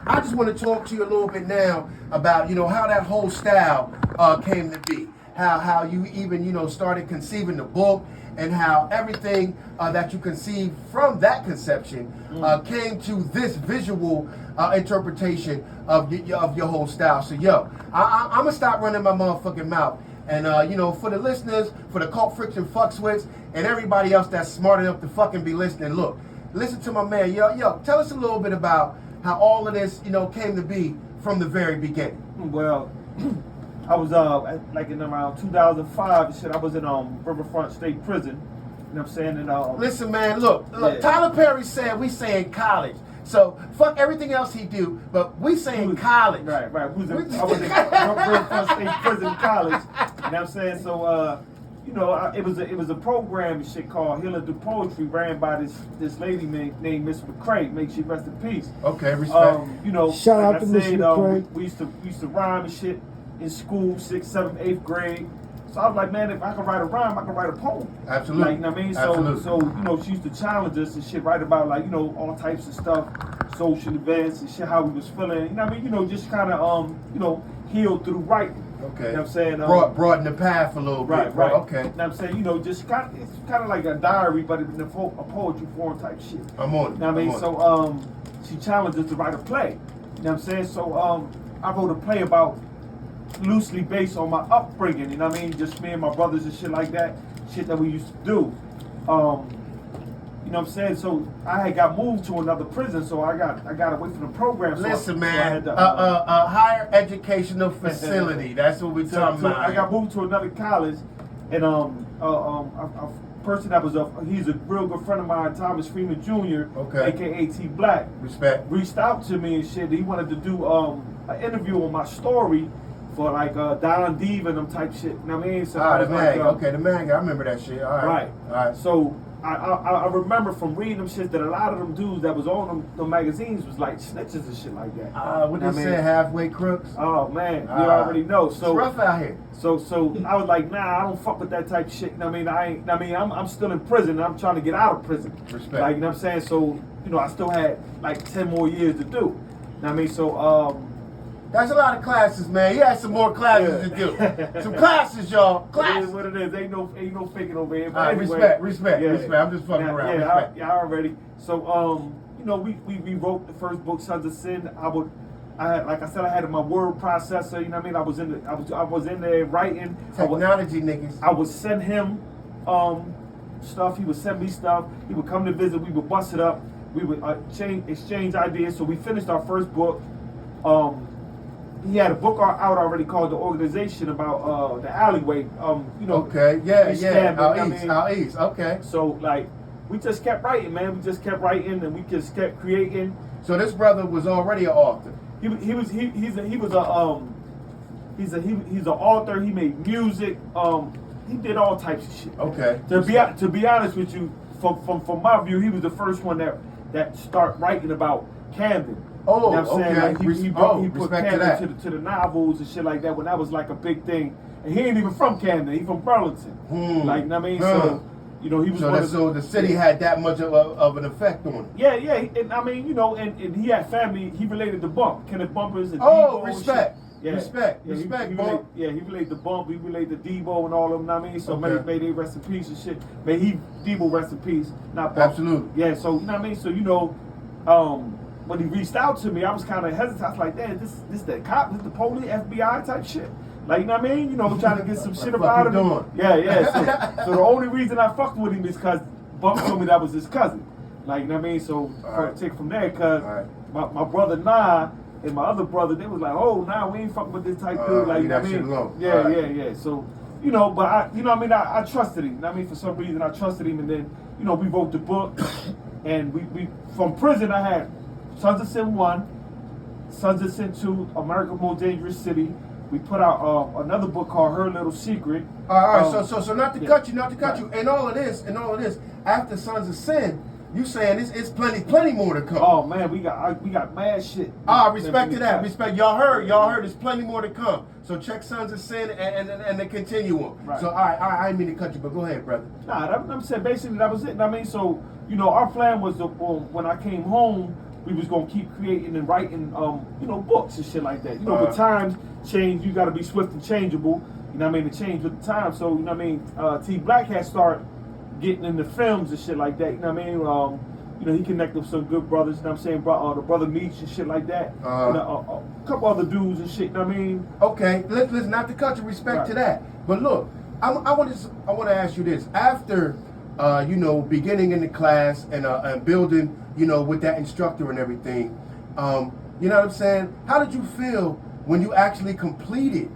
I just want to talk to you a little bit now about, how that whole style came to be. How you even, started conceiving the book, and how everything that you conceived from that conception came to this visual interpretation of your whole style. So, I'm going to stop running my motherfucking mouth. And, for the listeners, for the Cult Friction Fuckswits, and everybody else that's smart enough to fucking be listening, look, listen to my man. Yo, tell us a little bit about how all of this, came to be from the very beginning. Well, I was like in around 2005 and shit. I was in Riverfront State Prison. You know what I'm saying? And listen, man, look. Yeah. Tyler Perry said we saying college. So fuck everything else he do, but we saying college. Right. I was in Riverfront State Prison College. You know what I'm saying? So it was a program and shit called Healing Through Poetry, ran by this lady named Miss McCrae. May she rest in peace. Okay, respect. Shout like out to I Miss said, McCrae. we used to rhyme and shit in school, 6th, 7th, 8th grade. So I was like, man, if I can write a rhyme, I can write a poem. Absolutely. Like, you know what I mean? So she used to challenge us and shit, write about like, all types of stuff, social events and shit, how we was feeling. You know what I mean? Just kind of, heal through writing. Okay. You know what I'm saying? Broaden the path a little bit. Right. Okay. You know what I'm saying? Just kind of, it's kind of like a diary, but in a poetry form type shit. I'm on it. You know what I mean? So she challenged us to write a play. You know what I'm saying? So I wrote a play about, loosely based on my upbringing, you know what I mean? Just me and my brothers and shit like that, shit that we used to do. You know what I'm saying? So I had got moved to another prison, so I got away from the program. Listen, man, a higher educational facility. That's what we're talking about. I got moved to another college, and a person that was he's a real good friend of mine, Thomas Freeman Jr., aka T Black. Respect. Reached out to me and shit. He wanted to do an interview on my story for like Don Diva and them type shit. You know what I mean? So the man. The man. I remember that shit. All right. So I remember from reading them shit that a lot of them dudes that was on them magazines was like snitches and shit like that. What they say, halfway crooks? Oh man, you already know. So it's rough out here. So I was like, nah, I don't fuck with that type of shit. You know what I mean? I'm still in prison. And I'm trying to get out of prison. Respect. Like, you know what I'm saying? So I still had like 10 more years to do. You know what I mean? So that's a lot of classes, man. You had some more classes to do. Some classes, y'all. Classes. It is what it is. Ain't no faking over here. But anyway, respect. I'm just fucking around. Yeah, already. So we wrote the first book, Sons of Sin. Like I said, I had my word processor. You know what I mean? I was in there writing. Technology niggas. I would send him stuff. He would send me stuff. He would come to visit. We would bust it up. We would exchange ideas. So we finished our first book. He had a book out already called The Organization about the alleyway. Okay, out east. Okay. So like, we just kept writing, man. We just kept writing, and we just kept creating. So this brother was already an author. He's an author. He made music. He did all types of shit. Okay. To be honest with you, from my view, he was the first one that started writing about Camden. Oh, you know what I'm saying? okay. Like he put Camden to the novels and shit like that when that was like a big thing. And he ain't even from Camden. He from Burlington. Like, you know what I mean? So, he was so the city had that much of an effect on him. Yeah. And I mean, and he had family. He related to Bump, Kenneth Bumpers, and Debo respect. Yeah. Respect, Bump. He related to Bump. He related to Debo and all of them. Know what I mean? So may they rest in peace and shit. May Debo rest in peace. Not Bump. Absolutely. Yeah. So you know what I mean? So when he reached out to me, I was kind of hesitant. I was like, damn, this the cop, this the police, FBI type shit. Like, you know what I mean? Trying to get some shit about him. Yeah. So the only reason I fucked with him is because Bump told me that was his cousin. Like, you know what I mean? So take from there, because my brother Nah and my other brother, they was like, oh, nah, we ain't fucking with this type dude. Like, you know what I mean? Yeah. So, but I trusted him. You know what I mean? For some reason, I trusted him, and then, we wrote the book, and we from prison, I had Sons of Sin 1, Sons of Sin 2, America's Most Dangerous City. We put out another book called Her Little Secret. All right, so not to cut you, and all of this, after Sons of Sin, you saying it's plenty more to come. Oh man, we got mad shit. Respect to that. Respect. Y'all heard there's plenty more to come. So check Sons of Sin and the continuum. Right. So I didn't mean to cut you, but go ahead, brother. Nah, I'm saying basically that was it. I mean, so our plan was when I came home, we was gonna keep creating and writing, you know, books and shit like that. You know, but times change. You got to be swift and changeable. You know what I mean? To change with the time. So you know what I mean? T Black had started getting into films and shit like that. You know what I mean? You know, he connected with some good brothers. You know what I'm saying? The brother Meech and shit like that. And a couple other dudes and shit. You know what I mean? Okay, let's not to cut your respect to that. But look, I want to ask you this. After you know, beginning in the class and building, you know, with that instructor and everything, you know what I'm saying? How did you feel when you actually completed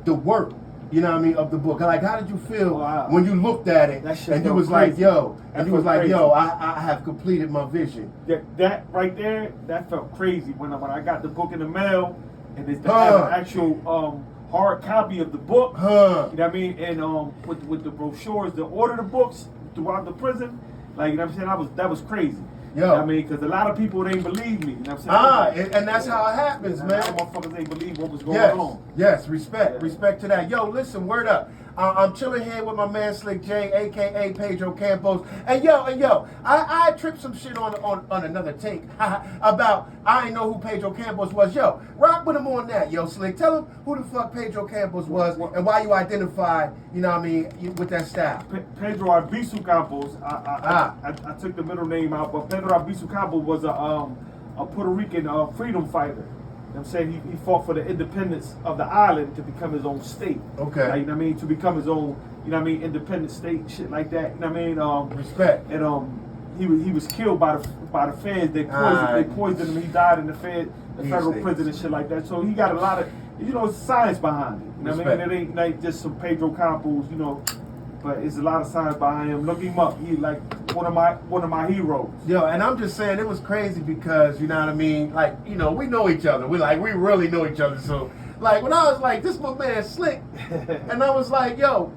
the work, you know what I mean, of the book? Like, how did you feel when you looked at it and you was like, yo, I have completed my vision? That right there, that felt crazy when I got the book in the mail and it's an actual hard copy of the book. You know what I mean? And with the brochures to order the books throughout the prison, like, you know what I'm saying? That was crazy. You know what I mean? Because a lot of people didn't believe me. You know what I'm saying? And that's how it happens, man. A lot of motherfuckers didn't believe what was going on. Yes, respect to that. Yo, listen, word up. I'm chilling here with my man Slick J, aka Pedro Campos. And yo, I tripped some shit on another take about I didn't know who Pedro Campos was. Yo, rock with him on that, yo, Slick. Tell him who the fuck Pedro Campos was and why you identified, you know what I mean, with that style. Pedro Albizu Campos. I took the middle name out, but Pedro Albizu Campos was a Puerto Rican freedom fighter. You know what I'm saying? He fought for the independence of the island to become his own state. Okay. Like, you know what I mean? To become his own, you know what I mean, independent state, shit like that. You know what I mean? Respect. And he was killed by the feds. They poisoned him. He died in the federal prison and shit like that. So he got a lot of, you know, science behind it. You know what I mean? It ain't like just some Pedro Campos, you know, but it's a lot of science behind him. Look him up. He like one of my heroes. Yo, and I'm just saying it was crazy because, you know what I mean, like, you know, we know each other. We really know each other. So like when I was like, this my man Slick, and I was like, yo,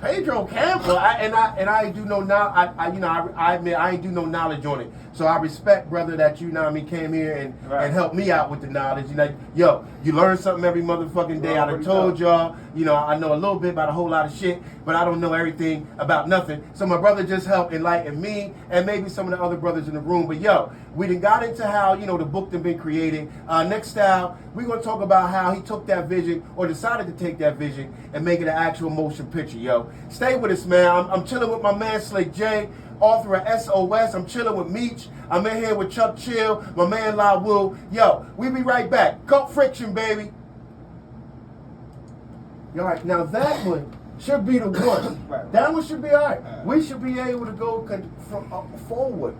Pedro Campos, I do know now. I admit I ain't do no knowledge on it. So I respect, brother, that you know what I mean came here and helped me out with the knowledge. You know, yo, you learn something every motherfucking day. I done told y'all, you know, I know a little bit about a whole lot of shit, but I don't know everything about nothing. So my brother just helped enlighten me and maybe some of the other brothers in the room. But yo, we done got into how, you know, the book done been created. Next style, we're gonna talk about how he took that vision or decided to take that vision and make it an actual motion picture, yo. Stay with us, man. I'm chilling with my man Slick J, author of S.O.S. I'm chilling with Meech. I'm in here with Chuck Chill, my man La Wu. Yo, we be right back. Cult Friction, baby. All right, now that one should be the one. That one should be all right. We should be able to go forward